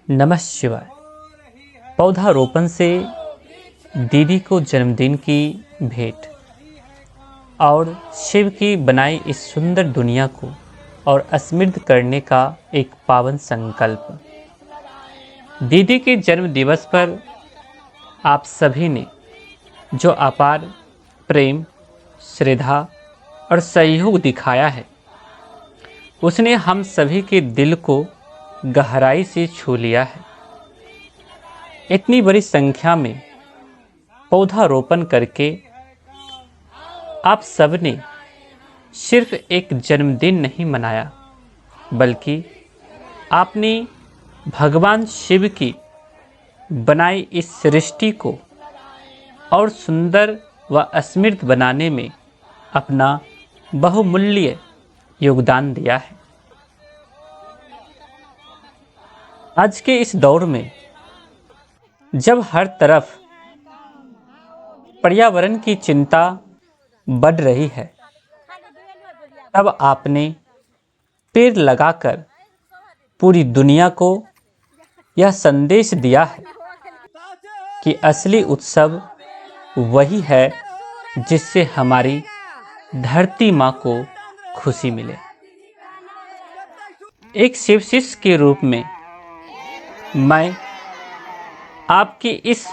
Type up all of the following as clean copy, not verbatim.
नमः शिवाय। पौधारोपण से दीदी को जन्मदिन की भेंट और शिव की बनाई इस सुंदर दुनिया को और समृद्ध करने का एक पावन संकल्प। दीदी के जन्म दिवस पर आप सभी ने जो अपार प्रेम, श्रद्धा और सहयोग दिखाया है, उसने हम सभी के दिल को गहराई से छू लिया है। इतनी बड़ी संख्या में पौधारोपण करके आप सबने सिर्फ एक जन्मदिन नहीं मनाया, बल्कि आपने भगवान शिव की बनाई इस सृष्टि को और सुंदर व समृद्ध बनाने में अपना बहुमूल्य योगदान दिया है। आज के इस दौर में जब हर तरफ पर्यावरण की चिंता बढ़ रही है, तब आपने पेड़ लगाकर पूरी दुनिया को यह संदेश दिया है कि असली उत्सव वही है जिससे हमारी धरती माँ को खुशी मिले। एक शिव शिष्य के रूप में मैं आपकी इस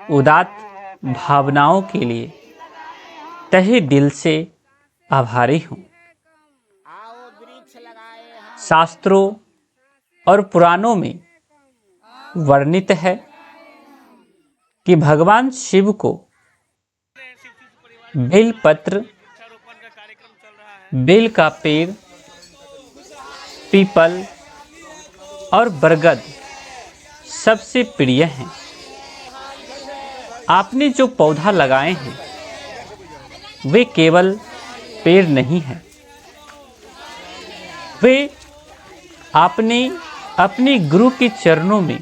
उदात्त भावनाओं के लिए तहे दिल से आभारी हूँ। शास्त्रों और पुराणों में वर्णित है कि भगवान शिव को बेलपत्र, बेल का पेड़, पीपल और बरगद सबसे प्रिय हैं। आपने जो पौधा लगाए हैं वे केवल पेड़ नहीं हैं, वे आपने अपने गुरु के चरणों में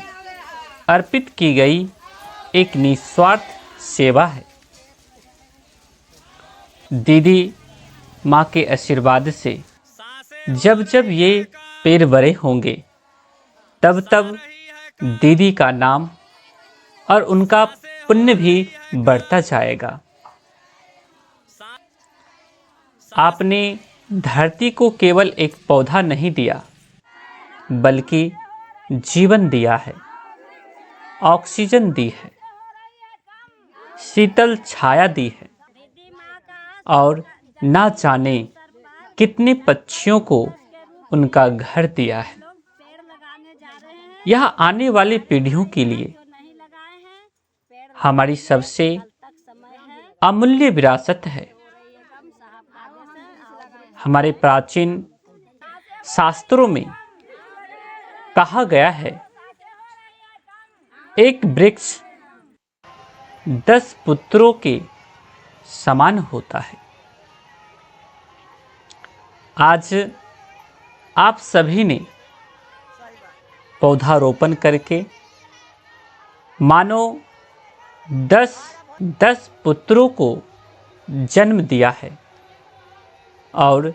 अर्पित की गई एक निस्वार्थ सेवा है। दीदी माँ के आशीर्वाद से जब जब ये पेड़ बड़े होंगे, तब तब दीदी का नाम और उनका पुण्य भी बढ़ता जाएगा। आपने धरती को केवल एक पौधा नहीं दिया, बल्कि जीवन दिया है, ऑक्सीजन दी है, शीतल छाया दी है और ना जाने कितने पक्षियों को उनका घर दिया है। यह आने वाली पीढ़ियों के लिए हमारी सबसे अमूल्य विरासत है। हमारे प्राचीन शास्त्रों में कहा गया है, एक वृक्ष 10 पुत्रों के समान होता है। आज आप सभी ने पौधारोपण करके मानो 10 पुत्रों को जन्म दिया है और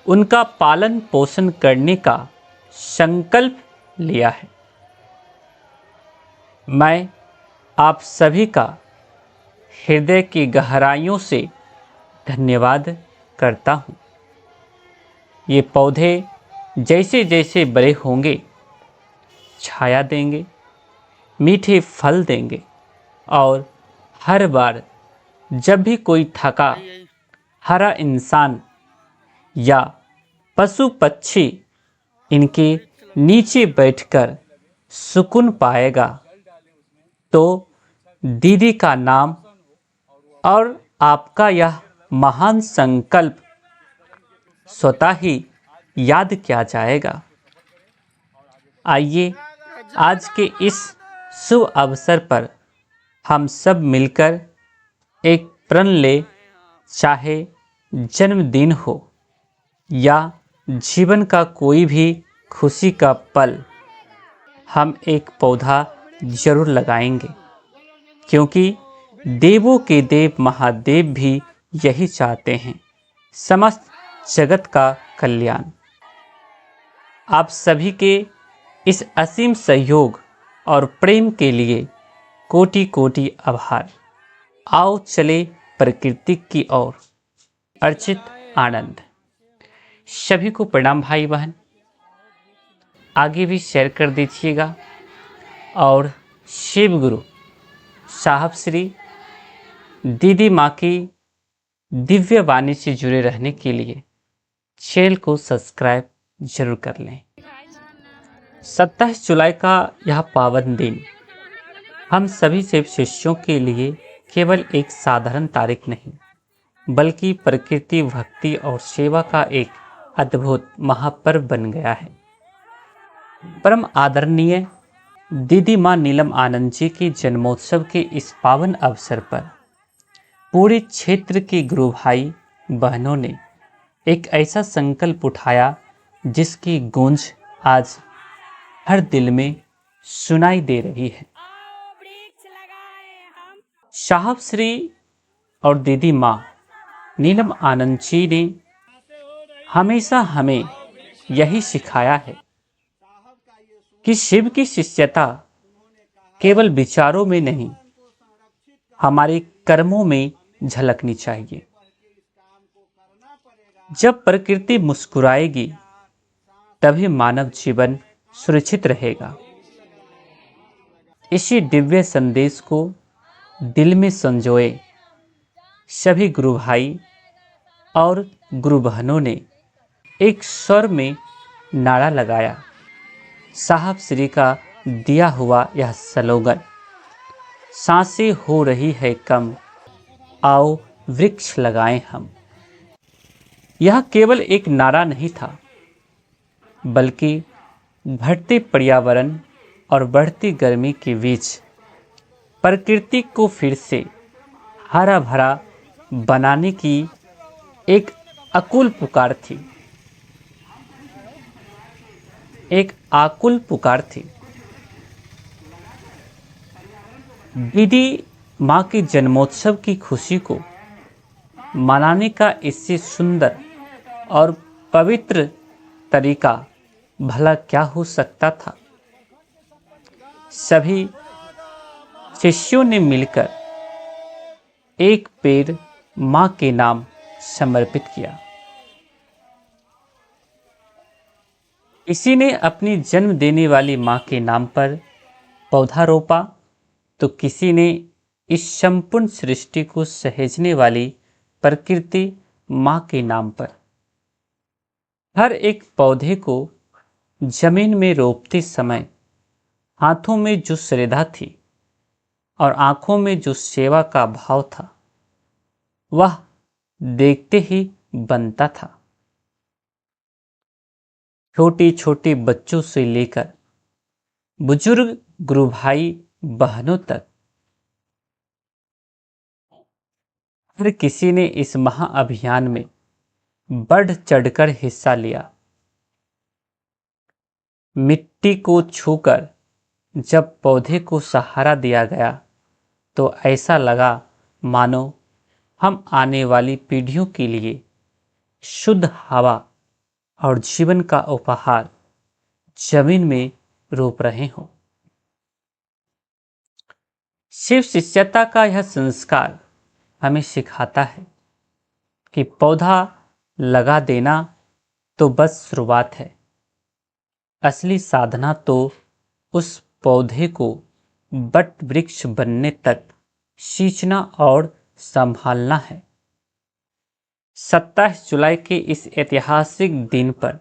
उनका पालन पोषण करने का संकल्प लिया है। मैं आप सभी का हृदय की गहराइयों से धन्यवाद करता हूँ। ये पौधे जैसे जैसे बड़े होंगे, छाया देंगे, मीठे फल देंगे और हर बार जब भी कोई थका हरा इंसान या पशु पक्षी इनके नीचे बैठकर सुकून पाएगा, तो दीदी का नाम और आपका यह महान संकल्प स्वतः ही याद किया जाएगा। आइए आज के इस शुभ अवसर पर हम सब मिलकर एक प्रण ले, चाहे जन्मदिन हो या जीवन का कोई भी खुशी का पल, हम एक पौधा जरूर लगाएंगे, क्योंकि देवों के देव महादेव भी यही चाहते हैं, समस्त जगत का कल्याण। आप सभी के इस असीम सहयोग और प्रेम के लिए कोटि कोटि आभार। आओ चले प्रकृति की ओर। अर्चित आनंद। सभी को प्रणाम भाई बहन। आगे भी शेयर कर दीजिएगा और शिव गुरु साहब श्री दीदी माँ की दिव्य वाणी से जुड़े रहने के लिए चैनल को सब्सक्राइब जरूर कर लें। 27 जुलाई का यह पावन दिन हम सभी शिव शिष्यों के लिए केवल एक साधारण तारीख नहीं, बल्कि प्रकृति, भक्ति और सेवा का एक अद्भुत महापर्व बन गया है। परम आदरणीय दीदी माँ नीलम आनंद जी के जन्मोत्सव के इस पावन अवसर पर पूरे क्षेत्र के गुरु भाई बहनों ने एक ऐसा संकल्प उठाया जिसकी गूंज आज हर दिल में सुनाई दे रही है। साहब श्री और दीदी माँ नीलम आनंद जी ने हमेशा हमें यही सिखाया है कि शिव की शिष्यता केवल विचारों में नहीं, हमारे कर्मों में झलकनी चाहिए। जब प्रकृति मुस्कुराएगी तभी मानव जीवन सुरक्षित रहेगा। इसी दिव्य संदेश को दिल में संजोए सभी गुरु भाई और गुरु बहनों ने एक स्वर में नारा लगाया। साहब श्री का दिया हुआ यह स्लोगन, सांसें हो रही है कम, आओ वृक्ष लगाएं हम, यह केवल एक नारा नहीं था, बल्कि घटते पर्यावरण और बढ़ती गर्मी के बीच प्रकृति को फिर से हरा भरा बनाने की एक अकुल पुकार थी, एक आकुल पुकार थी। दीदी माँ के जन्मोत्सव की खुशी को मनाने का इससे सुंदर और पवित्र तरीका भला क्या हो सकता था। सभी शिष्यों ने मिलकर एक पेड़ माँ के नाम समर्पित किया। किसी ने अपनी जन्म देने वाली माँ के नाम पर पौधा रोपा, तो किसी ने इस संपूर्ण सृष्टि को सहेजने वाली प्रकृति माँ के नाम पर। हर एक पौधे को जमीन में रोपते समय हाथों में जो श्रद्धा थी और आंखों में जो सेवा का भाव था, वह देखते ही बनता था। छोटे छोटे बच्चों से लेकर बुजुर्ग गुरु भाई बहनों तक हर किसी ने इस महाअभियान में बढ़ चढ़कर हिस्सा लिया। मिट्टी को छूकर जब पौधे को सहारा दिया गया तो ऐसा लगा मानो हम आने वाली पीढ़ियों के लिए शुद्ध हवा और जीवन का उपहार जमीन में रोप रहे हों। शिव शिष्यता का यह संस्कार हमें सिखाता है कि पौधा लगा देना तो बस शुरुआत है, असली साधना तो उस पौधे को बट वृक्ष बनने तक सींचना और संभालना है। 27 जुलाई के इस ऐतिहासिक दिन पर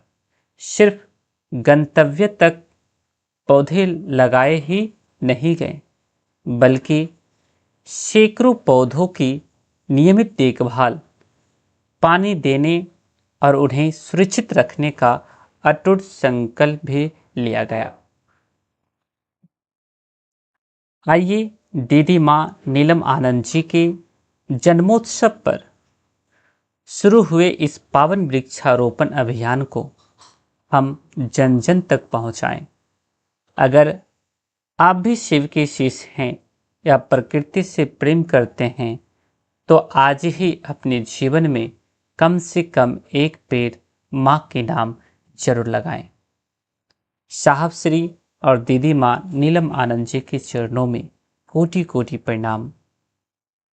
सिर्फ गंतव्य तक पौधे लगाए ही नहीं गए, बल्कि सैकड़ों पौधों की नियमित देखभाल, पानी देने और उन्हें सुरक्षित रखने का अटूट संकल्प भी लिया गया। आइए दीदी माँ नीलम आनंद जी के जन्मोत्सव पर शुरू हुए इस पावन वृक्षारोपण अभियान को हम जन जन तक पहुँचाएं। अगर आप भी शिव के शिष्य हैं या प्रकृति से प्रेम करते हैं, तो आज ही अपने जीवन में कम से कम एक पेड़ माँ के नाम जरूर लगाएं। साहब श्री और दीदी माँ नीलम आनंद जी के चरणों में कोटि कोटि प्रणाम।